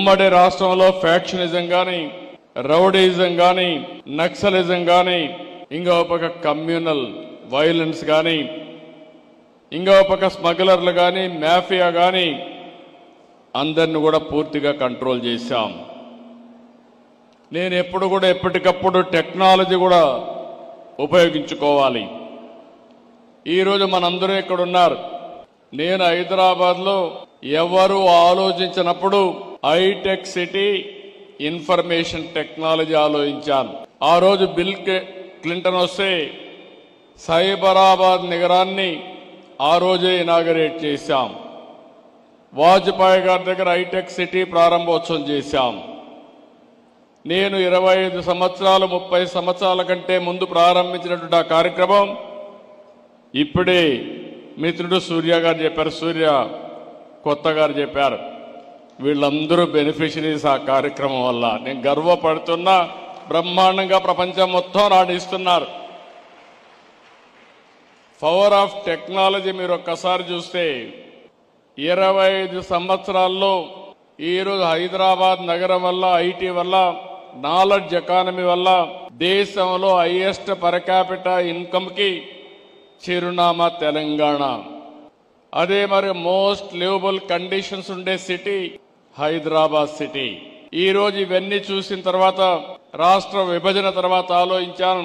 ఉమ్మడి రాష్ట్రంలో ఫ్యాక్షనిజం కానీ, రౌడీజం కానీ, నక్సలిజం కానీ, ఇంకో పక్క కమ్యూనల్ వైలెన్స్ కానీ, ఇంకో పక్క స్మగ్లర్లు కానీ, మాఫియా కానీ అందరిని కూడా పూర్తిగా కంట్రోల్ చేశాం. నేను ఎప్పుడు కూడా ఎప్పటికప్పుడు టెక్నాలజీ కూడా ఉపయోగించుకోవాలి. ఈరోజు మనందరూ ఇక్కడ ఉన్నారు. నేను హైదరాబాద్లో ఎవరు ఆలోచించినప్పుడు హైటెక్ సిటీ, ఇన్ఫర్మేషన్ టెక్నాలజీ ఆలోచించాను. ఆ రోజు బిల్ క్లింటన్ వస్తే సైబరాబాద్ నగరాన్ని ఆ రోజే ఇనాగరేట్ చేశాం. వాజ్పేయి గారి దగ్గర హైటెక్ సిటీ ప్రారంభోత్సవం చేశాం. నేను 25 సంవత్సరాలు 30 సంవత్సరాల కంటే ముందు ప్రారంభించినటువంటి ఆ కార్యక్రమం ఇప్పుడే మిత్రుడు సూర్య గారు చెప్పారు, సూర్య కొత్త గారు చెప్పారు. వీళ్ళందరూ బెనిఫిషరీస్ ఆ కార్యక్రమం వల్ల. నేను గర్వపడుతున్నా. బ్రహ్మాండంగా ప్రపంచం మొత్తం రాణిస్తున్నారు. పవర్ ఆఫ్ టెక్నాలజీ మీరు ఒక్కసారి చూస్తే 25 సంవత్సరాల్లో ఈరోజు హైదరాబాద్ నగరం వల్ల, ఐటీ వల్ల, నాలెడ్జ్ ఎకానమీ వల్ల దేశంలో హైయెస్ట్ పర్ క్యాపిటా ఇన్కమ్ కి చిరునామా తెలంగాణ. అదే మరి మోస్ట్ లివబుల్ కండిషన్స్ ఉండే సిటీ హైదరాబాద్ సిటీ. ఈరోజు ఇవన్నీ చూసిన తర్వాత రాష్ట్ర విభజన తర్వాత ఆలోచించాను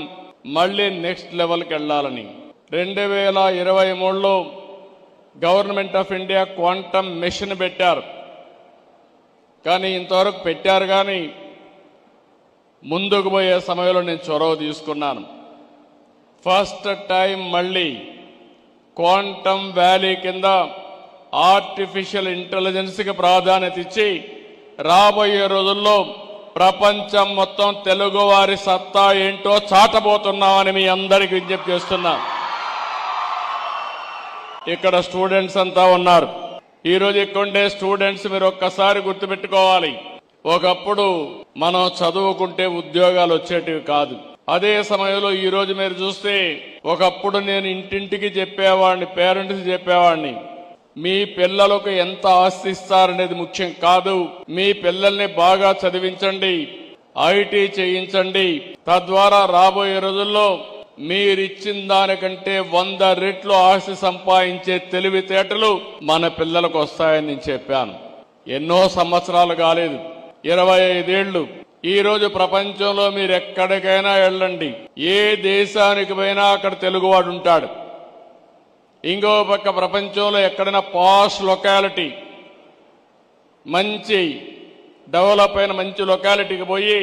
మళ్ళీ నెక్స్ట్ లెవెల్కి వెళ్ళాలని. 2023లో government of India quantum mission పెట్టారు. కానీ ఇంతవరకు పెట్టారు కానీ ముందుకు పోయే సమయంలో నేను చొరవ తీసుకున్నాను. ఫస్ట్ టైం మళ్ళీ క్వాంటమ్ వ్యాలీ కింద ఆర్టిఫిషియల్ ఇంటెలిజెన్స్కి ప్రాధాన్యత ఇచ్చి రాబోయే రోజుల్లో ప్రపంచం మొత్తం తెలుగు వారి సత్తా ఏంటో చాటబోతున్నామని మీ అందరికీ విజ్ఞప్తి చేస్తున్నా. ఇక్కడ స్టూడెంట్స్ అంతా ఉన్నారు. ఈరోజు ఇక్కడ స్టూడెంట్స్ మీరు ఒక్కసారి గుర్తుపెట్టుకోవాలి. ఒకప్పుడు మనం చదువుకుంటే ఉద్యోగాలు వచ్చేటివి కాదు. అదే సమయంలో ఈరోజు మీరు చూస్తే ఒకప్పుడు నేను ఇంటింటికి చెప్పేవాడిని, పేరెంట్స్ చెప్పేవాడిని, మీ పిల్లలకు ఎంత ఆస్తి ఇస్తారనేది ముఖ్యం కాదు, మీ పిల్లల్ని బాగా చదివించండి, ఐటీ చేయించండి, తద్వారా రాబోయే రోజుల్లో మీరిచ్చిన దానికంటే 100 రెట్లు ఆస్తి సంపాదించే తెలివితేటలు మన పిల్లలకు వస్తాయని నేను చెప్పాను. ఎన్నో సంవత్సరాలు కాలేదు, 25 ఏళ్లు. ఈరోజు ప్రపంచంలో మీరు ఎక్కడికైనా వెళ్ళండి, ఏ దేశానికి పోయినా అక్కడ తెలుగువాడు ఉంటాడు. ఇంకో పక్క ప్రపంచంలో ఎక్కడైనా పాష్ లొకాలిటీ, మంచి డెవలప్ అయిన మంచి లొకాలిటీకి పోయి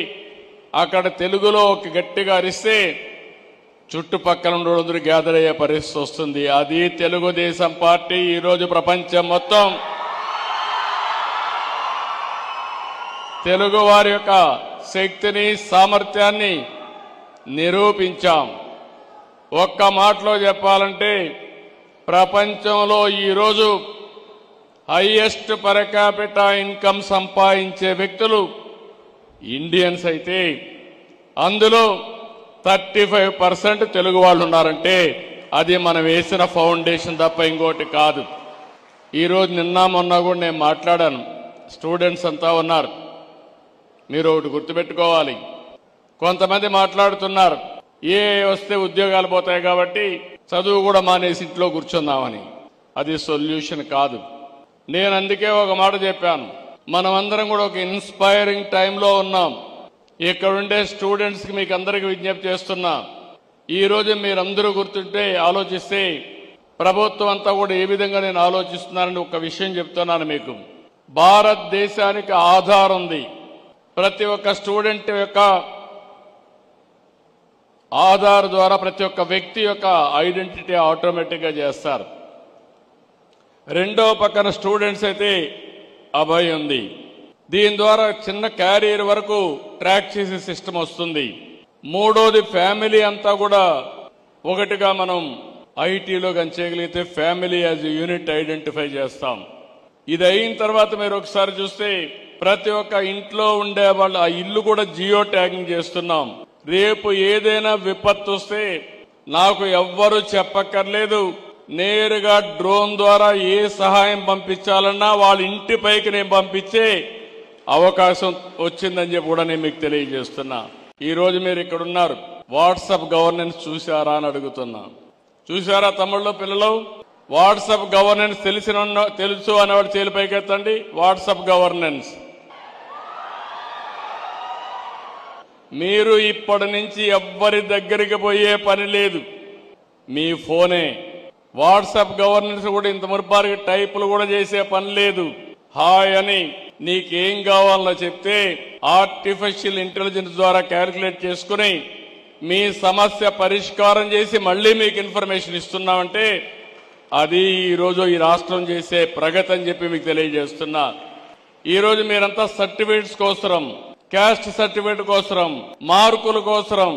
అక్కడ తెలుగులో ఒక గట్టిగా అరిస్తే చుట్టుపక్కల ఉండేందరూ గ్యాదర్ అయ్యే పరిస్థితి వస్తుంది. అది తెలుగుదేశం పార్టీ ఈరోజు ప్రపంచం మొత్తం తెలుగు వారి యొక్క శక్తిని, సామర్థ్యాన్ని నిరూపించాం. ఒక్క మాటలో చెప్పాలంటే ప్రపంచంలో ఈరోజు హైయెస్ట్ పర్ క్యాపిటా ఇన్కమ్ సంపాదించే వ్యక్తులు ఇండియన్స్ అయితే అందులో 35% తెలుగు వాళ్ళు ఉన్నారంటే అది మనం వేసిన ఫౌండేషన్ తప్ప ఇంకోటి కాదు. ఈరోజు నిన్న మొన్న కూడా నేను మాట్లాడాను, స్టూడెంట్స్ అంతా ఉన్నారు. మీరు ఒకటి గుర్తుపెట్టుకోవాలి, కొంతమంది మాట్లాడుతున్నారు ఏ వస్తే ఉద్యోగాలు పోతాయి కాబట్టి చదువు కూడా మానేసి ఇంట్లో కూర్చుందామని. అది సొల్యూషన్ కాదు. నేను అందుకే ఒక మాట చెప్పాను, మనమందరం కూడా ఒక ఇన్స్పైరింగ్ టైంలో ఉన్నాం. ఇక్కడ ఉండే స్టూడెంట్స్కి మీకు అందరికీ విజ్ఞప్తి చేస్తున్నా, ఈరోజు మీరందరూ గుర్తుంటే ఆలోచిస్తే ప్రభుత్వం అంతా కూడా ఏ విధంగా నేను ఆలోచిస్తున్నానని ఒక విషయం చెప్తున్నాను మీకు. భారతదేశానికి ఆధార్ ఉంది. ప్రతి ఒక్క స్టూడెంట్ యొక్క ఆధార్ ద్వారా ప్రతి ఒక్క వ్యక్తి యొక్క ఐడెంటిటీ ఆటోమేటిక్గా చేస్తారు. రెండో పక్కన స్టూడెంట్స్ అయితే అభయ్ ఉంది. దీని ద్వారా చిన్న క్యారియర్ వరకు ట్రాక్ చేసే సిస్టమ్ వస్తుంది. మూడోది ఫ్యామిలీ అంతా కూడా ఒకటిగా మనం ఐటీలో కానీ చేయగలిగితే ఫ్యామిలీ యాజ్ యూనిట్ ఐడెంటిఫై చేస్తాం. ఇది అయిన తర్వాత మీరు ఒకసారి చూస్తే ప్రతి ఒక్క ఇంట్లో ఉండే వాళ్ళు ఆ ఇల్లు కూడా జియో ట్యాగింగ్ చేస్తున్నాం. రేపు ఏదైనా విపత్తు వస్తే నాకు ఎవ్వరు చెప్పక్కర్లేదు, నేరుగా డ్రోన్ ద్వారా ఏ సహాయం పంపించాలన్నా వాళ్ళ ఇంటి పైకి నేను పంపించే అవకాశం వచ్చిందని చెప్పి కూడా నేను మీకు తెలియజేస్తున్నా. ఈరోజు మీరు ఇక్కడ ఉన్నారు, వాట్సాప్ గవర్నెన్స్ చూశారా అని అడుగుతున్నా. చూశారా తమ్ముళ్ళు పిల్లలు? వాట్సాప్ గవర్నెన్స్ తెలుసు అనేవాడు చేలు పైకెత్తండి. వాట్సాప్ గవర్నెన్స్ మీరు ఇప్పటి నుంచి ఎవ్వరి దగ్గరికి పోయే పని లేదు, మీ ఫోనే. వాట్సాప్ గవర్నెన్స్ కూడా ఇంత మురుపారికి టైపులు కూడా చేసే పని లేదు. హాయ్ అని నీకేం కావాలో చెప్తే ఆర్టిఫిషియల్ ఇంటెలిజెన్స్ ద్వారా క్యాలిక్యులేట్ చేసుకుని మీ సమస్య పరిష్కారం చేసి మళ్లీ మీకు ఇన్ఫర్మేషన్ ఇస్తున్నామంటే అది ఈరోజు ఈ రాష్ట్రం చేసే ప్రగతి అని చెప్పి మీకు తెలియజేస్తున్నా. ఈరోజు మీరంతా సర్టిఫికేట్స్ కోసం, క్యాస్ట్ సర్టిఫికేట్ కోసం, మార్కుల కోసం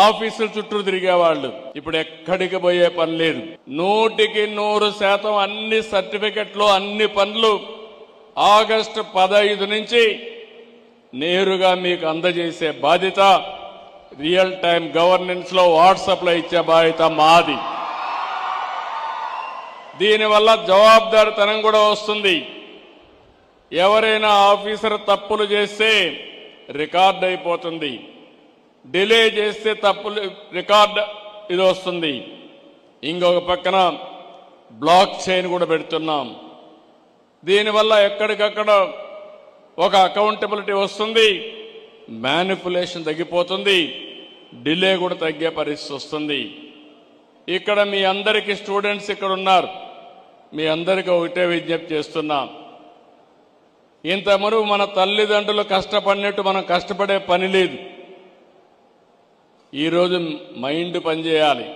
ఆఫీసుల చుట్టూ తిరిగేవాళ్ళు ఇప్పుడు ఎక్కడికి పోయే పని లేదు. 100% అన్ని సర్టిఫికెట్లు, అన్ని పనులు ఆగస్టు 15 నుంచి నేరుగా మీకు అందజేసే బాధ్యత రియల్ టైం గవర్నెన్స్ లో వాట్సాప్ లో ఇచ్చే బాధ్యత మాది. దీనివల్ల జవాబుదారీతనం కూడా వస్తుంది. ఎవరైనా ఆఫీసర్ తప్పులు చేస్తే రికార్డ్ అయిపోతుంది, డిలే చేస్తే తప్పులు రికార్డ్ ఇది వస్తుంది. ఇంకొక పక్కన బ్లాక్ చైన్ కూడా పెడుతున్నాం. దీనివల్ల ఎక్కడికక్కడ ఒక అకౌంటబిలిటీ వస్తుంది, మ్యానిపులేషన్ తగ్గిపోతుంది, డిలే కూడా తగ్గే పరిస్థితి వస్తుంది. ఇక్కడ మీ అందరికీ స్టూడెంట్స్ ఇక్కడ ఉన్నారు, మీ అందరికీ ఒకటే విజ్ఞప్తి చేస్తున్నా. ఇంతవరకు మన తల్లిదండ్రులు కష్టపడినట్టు మనం కష్టపడే పని లేదు. ఈరోజు మైండ్ పనిచేయాలి,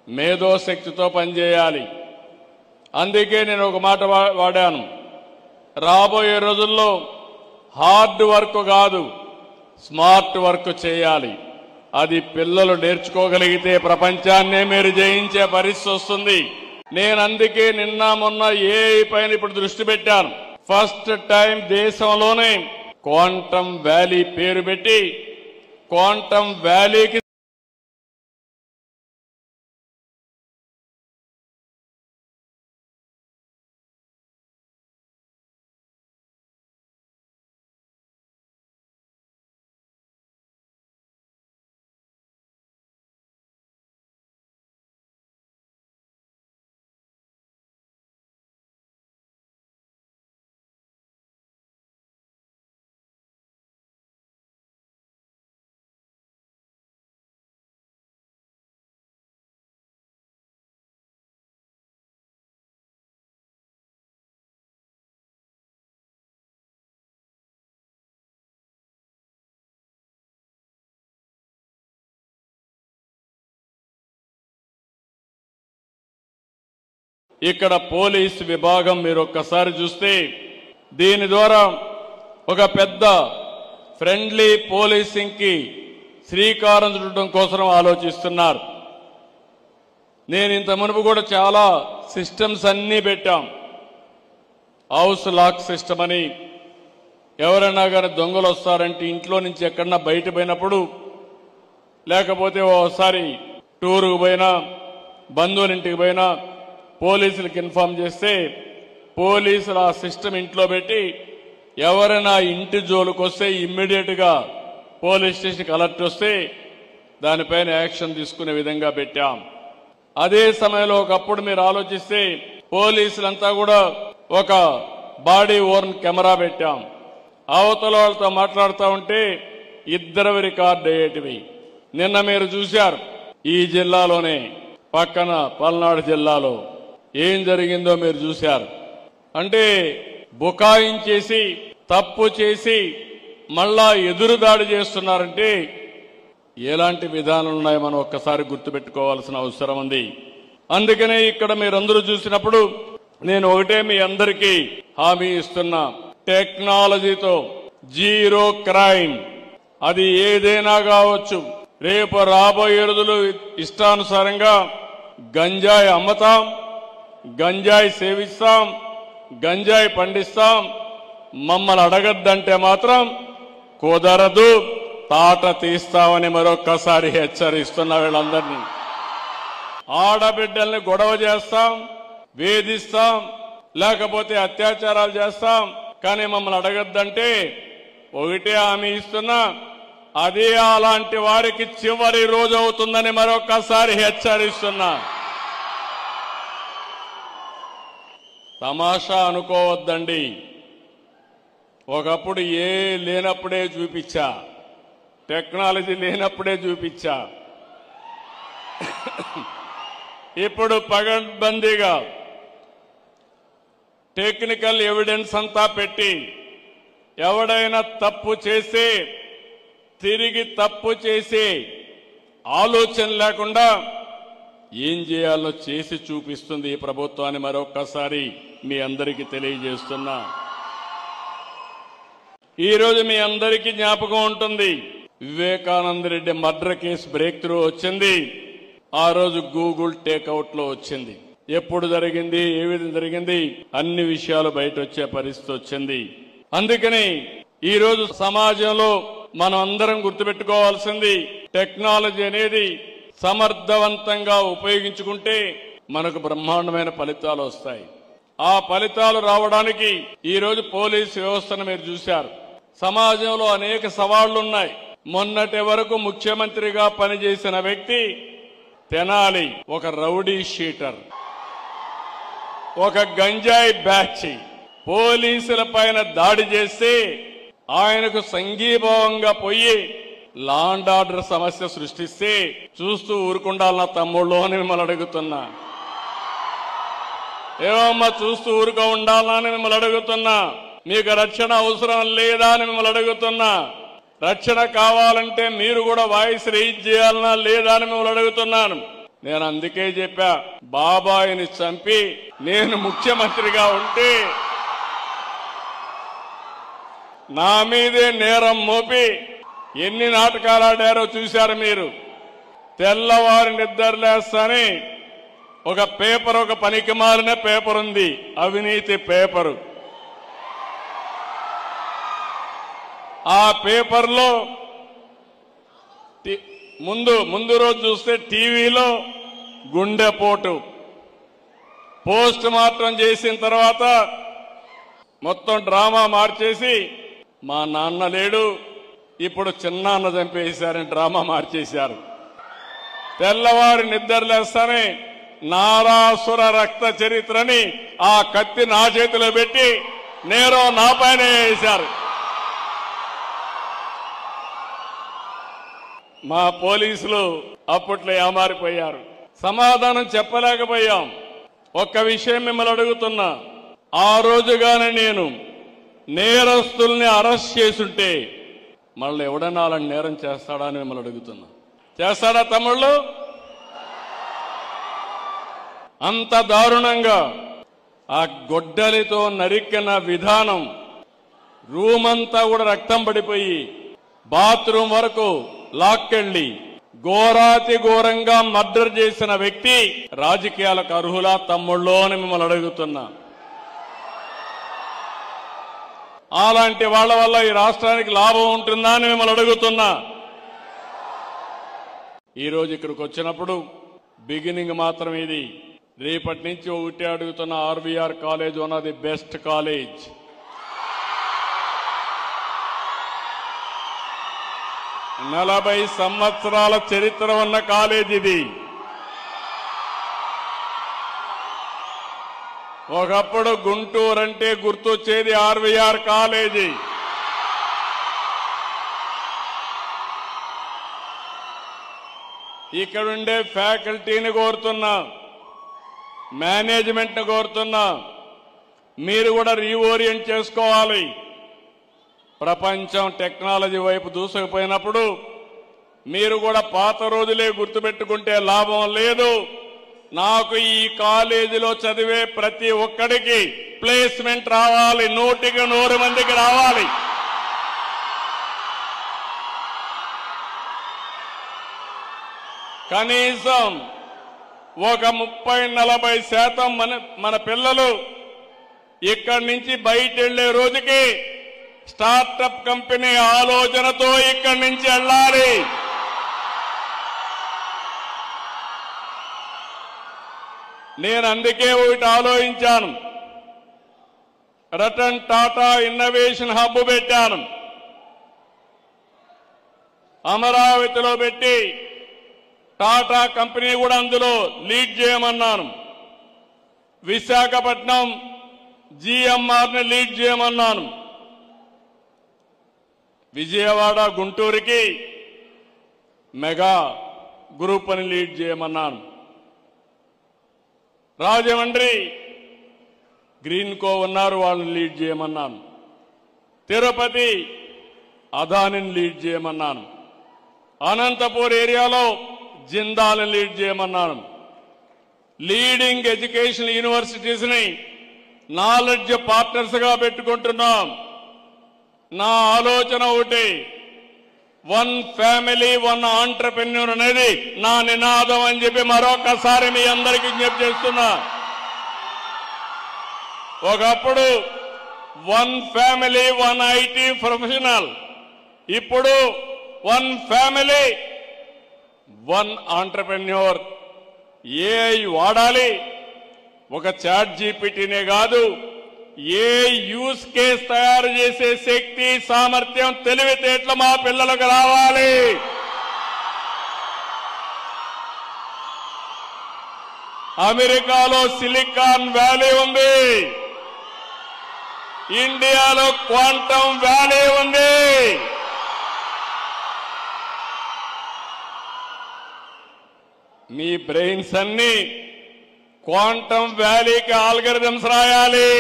మేధోశక్తితో పనిచేయాలి. అందుకే నేను ఒక మాట వాడాను, రాబోయే రోజుల్లో హార్డ్ వర్క్ కాదు స్మార్ట్ వర్క్ చేయాలి. అది పిల్లలు నేర్చుకోగలిగితే ప్రపంచాన్నే మీరు జయించే పరిస్థితి వస్తుంది. నేను అందుకే నిన్న మొన్న ఏఐ పైన ఇప్పుడు దృష్టి పెట్టాను. ఫస్ట్ టైం దేశంలోనే క్వాంటమ్ వ్యాలీ పేరు పెట్టి క్వాంటమ్ వ్యాలీకి ఇక్కడ పోలీసు విభాగం మీరు ఒక్కసారి చూస్తే దీని ద్వారా ఒక పెద్ద ఫ్రెండ్లీ పోలీసింగ్ కి శ్రీకారం చుట్టడం కోసం ఆలోచిస్తున్నారు. నేను ఇంత మునుపు కూడా చాలా సిస్టమ్స్ అన్నీ పెట్టాం. హౌస్ లాక్ సిస్టమ్ అని, ఎవరైనా కానీ దొంగలు వస్తారంటే ఇంట్లో నుంచి ఎక్కడన్నా బయట పోయినప్పుడు, లేకపోతే ఓసారి టూరుకు పోయినా, బంధువుల ఇంటికి పోయినా పోలీసులకు ఇన్ఫార్మ్ చేస్తే పోలీసులు ఆ సిస్టమ్ ఇంట్లో పెట్టి ఎవరైనా ఇంటి జోలికి వస్తే ఇమ్మీడియట్ గా పోలీస్ స్టేషన్కి అలర్ట్ వస్తే దానిపైన యాక్షన్ తీసుకునే విధంగా పెట్టాం. అదే సమయంలో ఒకప్పుడు మీరు ఆలోచిస్తే పోలీసులంతా కూడా ఒక బాడీ ఓర్న్ కెమెరా పెట్టాం. అవతల వాళ్ళతో మాట్లాడుతూ ఉంటే ఇద్దరు రికార్డ్ అయ్యేటివి. నిన్న మీరు చూశారు ఈ జిల్లాలోనే, పక్కన పల్నాడు జిల్లాలో ఏం జరిగిందో మీరు చూశారు. అంటే బుకాయించేసి తప్పు చేసి మళ్ళా ఎదురుదాడి చేస్తున్నారంటే ఎలాంటి విధానాలు ఉన్నాయో మనం ఒక్కసారి గుర్తుపెట్టుకోవాల్సిన అవసరం ఉంది. అందుకనే ఇక్కడ మీరందరూ చూసినప్పుడు నేను ఒకటే మీ అందరికీ హామీ ఇస్తున్నా, టెక్నాలజీతో జీరో క్రైమ్, అది ఏదైనా కావచ్చు. రేపు రాబోయే రోజులు ఇష్టానుసారంగా గంజాయి అమ్మతాం, గంజాయి సేవిస్తాం, గంజాయి పండిస్తాం. మమ్మల్ని అడగద్దంటే మాత్రం కుదరదు, తాట తీస్తామని మరొక్కసారి హెచ్చరిస్తున్న వీళ్ళందరినీ. ఆడబిడ్డల్ని గొడవ చేస్తాం, వేధిస్తాం, లేకపోతే అత్యాచారాలు చేస్తాం, కానీ మమ్మల్ని అడగద్దంటే ఒకటే హామీ ఇస్తున్నా, అదే అలాంటి వారికి చివరి రోజు అవుతుందని మరొకసారి హెచ్చరిస్తున్నా. తమాషా అనుకోవద్దండి. ఒకప్పుడు లేనప్పుడే చూపించా, టెక్నాలజీ లేనప్పుడే చూపించా. ఇప్పుడు పగడ్బందీగా టెక్నికల్ ఎవిడెన్స్ అంతా పెట్టి ఎవడైనా తప్పు చేస్తే తిరిగి తప్పు చేసి ఆలోచన లేకుండా ఏం చేయాలో చేసి చూపిస్తుంది ఈ ప్రభుత్వాన్ని మరొక్కసారి మీ అందరికీ తెలియజేస్తున్నా. ఈరోజు మీ అందరికీ జ్ఞాపకం ఉంటుంది, Vivekananda Reddy murder case break through వచ్చింది. ఆ రోజు గూగుల్ టేక్అవుట్ లో వచ్చింది. ఎప్పుడు జరిగింది, ఏ విధంగా జరిగింది, అన్ని విషయాలు బయట వచ్చే పరిస్థితి వచ్చింది. అందుకని ఈ రోజు సమాజంలో మనం అందరం గుర్తుపెట్టుకోవాల్సింది, టెక్నాలజీ అనేది సమర్థవంతంగా ఉపయోగించుకుంటే మనకు బ్రహ్మాండమైన ఫలితాలు వస్తాయి. ఆ ఫలితాలు రావడానికి ఈ రోజు పోలీసు వ్యవస్థను మీరు చూశారు. సమాజంలో అనేక సవాళ్లున్నాయి. మొన్నటి వరకు ముఖ్యమంత్రిగా పనిచేసిన వ్యక్తి తెనాలి ఒక రౌడీ షీటర్, ఒక గంజాయి బ్యాచ్ పోలీసుల పైన దాడి చేస్తే ఆయనకు సంఘీభావంగా పోయి లా అండ్ ఆర్డర్ సమస్య సృష్టిస్తే చూస్తూ ఊరుకుండాలన్న తమ్ముళ్ళు అని మిమ్మల్ని అడుగుతున్నా. ఏమమ్మా చూస్తూ ఊరుకో ఉండాలని మిమ్మల్ని అడుగుతున్నా. మీకు రక్షణ అవసరం లేదా అని మిమ్మల్ని అడుగుతున్నా. రక్షణ కావాలంటే మీరు కూడా వాయిస్ రైజ్ చేయాలన్నా లేదా అని మిమ్మల్ని అడుగుతున్నాను. నేను అందుకే చెప్పా, బాబాయిని చంపి నేను ముఖ్యమంత్రిగా ఉంటే నా మీదే నేరం మోపి ఎన్ని నాటకాలు ఆడారో చూశారు మీరు. తెల్లవారి నిద్రలేస్తాని ఒక పేపర్, ఒక పనికి మారిన పేపర్ ఉంది, అవినీతి పేపరు. ఆ పేపర్లో ముందు రోజు చూస్తే టీవీలో గుండెపోటు, పోస్ట్ మార్టం చేసిన తర్వాత మొత్తం డ్రామా మార్చేసి మా నాన్న లేడు, ఇప్పుడు చిన్నాన్న చంపేశారని డ్రామా మార్చేశారు. తెల్లవారి నిద్రలేస్తానే నారాసుర రక్త చరిత్రని ఆ కత్తి నా చేతిలో పెట్టి నేరం నా పైన వేశారు. మా పోలీసులు అప్పట్లో ఏమారిపోయారు. సమాధానం చెప్పలేకపోయాం. ఒక్క విషయం మిమ్మల్ని అడుగుతున్నా, ఆ రోజుగానే నేను నేరస్తుల్ని అరెస్ట్ చేసుంటే మళ్ళీ ఎవడన్నా అలాంటి నేరం చేస్తాడా అని మిమ్మల్ని అడుగుతున్నా. చేస్తాడా తమ్ముళ్ళు? అంత దారుణంగా ఆ గొడ్డలితో నరికిన విధానం, రూమంతా కూడా రక్తం పడిపోయి బాత్రూమ్ వరకు లాక్కెళ్లి ఘోరాతి ఘోరంగా మర్డర్ చేసిన వ్యక్తి రాజకీయాలకు అర్హులా తమ్ముళ్ళు అని మిమ్మల్ని అడుగుతున్నా. అలాంటి వాళ్ల వల్ల ఈ రాష్ట్రానికి లాభం ఉంటుందా అని మిమ్మల్ని అడుగుతున్నా. ఈరోజు ఇక్కడికి వచ్చినప్పుడు బిగినింగ్ మాత్రం ఇది. రేపటి నుంచి ఒకటి అడుగుతున్న, RVR college one of the best college. నలభై సంవత్సరాల చరిత్ర ఉన్న కాలేజ్ ఇది. ఒకప్పుడు గుంటూరు అంటే గుర్తొచ్చేది ఆర్వీఆర్ కాలేజీ. ఇక్కడుండే ఫ్యాకల్టీని కోరుతున్నా, మేనేజ్మెంట్ని కోరుతున్నా, మీరు కూడా రీఓరియంట్ చేసుకోవాలి. ప్రపంచం టెక్నాలజీ వైపు దూసుకుపోయినప్పుడు మీరు కూడా పాత రోజులే గుర్తుపెట్టుకుంటే లాభం లేదు. నాకు ఈ కాలేజీలో చదివే ప్రతి ఒక్కడికి ప్లేస్మెంట్ రావాలి, 100 మందికి రావాలి. కనీసం ఒక 30-40% మన పిల్లలు ఇక్కడి నుంచి బయట వెళ్లే రోజుకి స్టార్టప్ కంపెనీ ఆలోచనతో ఇక్కడి నుంచి వెళ్ళాలి. నేను అందుకే ఒకటి ఆలోచించాను. రతన్ టాటా ఇన్నోవేషన్ హబ్ పెట్టాను. అమరావతిలో పెట్టి టాటా కంపెనీ కూడా అందులో లీడ్ చేయమన్నాను. విశాఖపట్నం జీఎంఆర్ని లీడ్ చేయమన్నాను. విజయవాడ గుంటూరుకి మెగా గ్రూప్ అని లీడ్ చేయమన్నాను. రాజమండ్రి గ్రీన్కో ఉన్నారు, వాళ్ళని లీడ్ చేయమన్నాను. తిరుపతి అదానిని లీడ్ చేయమన్నాను. అనంతపూర్ ఏరియాలో జిందాల్ని లీడ్ చేయమన్నాను. లీడింగ్ ఎడ్యుకేషన్ యూనివర్సిటీస్ ని నాలెడ్జ్ పార్ట్నర్స్ గా పెట్టుకుంటున్నాం. నా ఆలోచన ఒకటి, వన్ ఫ్యామిలీ వన్ ఆంటర్‌ప్రెన్యూర్ అనేది నా నినాదం అని చెప్పి మరొకసారి మీ అందరికీ విజ్ఞప్తి చేస్తున్నా. ఒకప్పుడు one family one IT professional, ఇప్పుడు one family one entrepreneur. AI వాడాలి, ఒక చాట్ జీపీటీనే కాదు, ఏ యూస్ కేస్ తయారు చేసే శక్తి, సామర్థ్యం, తెలివితేటలు మా పిల్లలకు రావాలి. అమెరికాలో సిలికాన్ వ్యాలీ ఉంది, ఇండియాలో క్వాంటమ్ వ్యాలీ ఉంది. మీ బ్రెయిన్స్ అన్ని క్వాంటమ్ వ్యాలీకి ఆల్గరిథమ్స్ రాయాలి,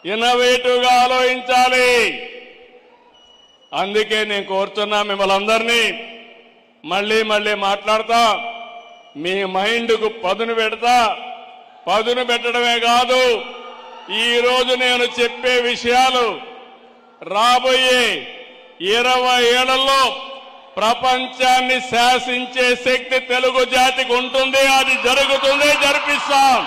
ఇన్నోవేటివ్ గా ఆలోచించాలి. అందుకే నేను కోరుతున్నా మిమ్మల్ని అందరినీ, మళ్ళీ మాట్లాడతా, మీ మైండ్కు పదును పెడతా. పదును పెట్టడమే కాదు, ఈ రోజు నేను చెప్పే విషయాలు రాబోయే 20 ఏళ్లలో ప్రపంచాన్ని శాసించే శక్తి తెలుగు జాతికి ఉంటుంది. అది జరుగుతుంది, జరిపిస్తాం.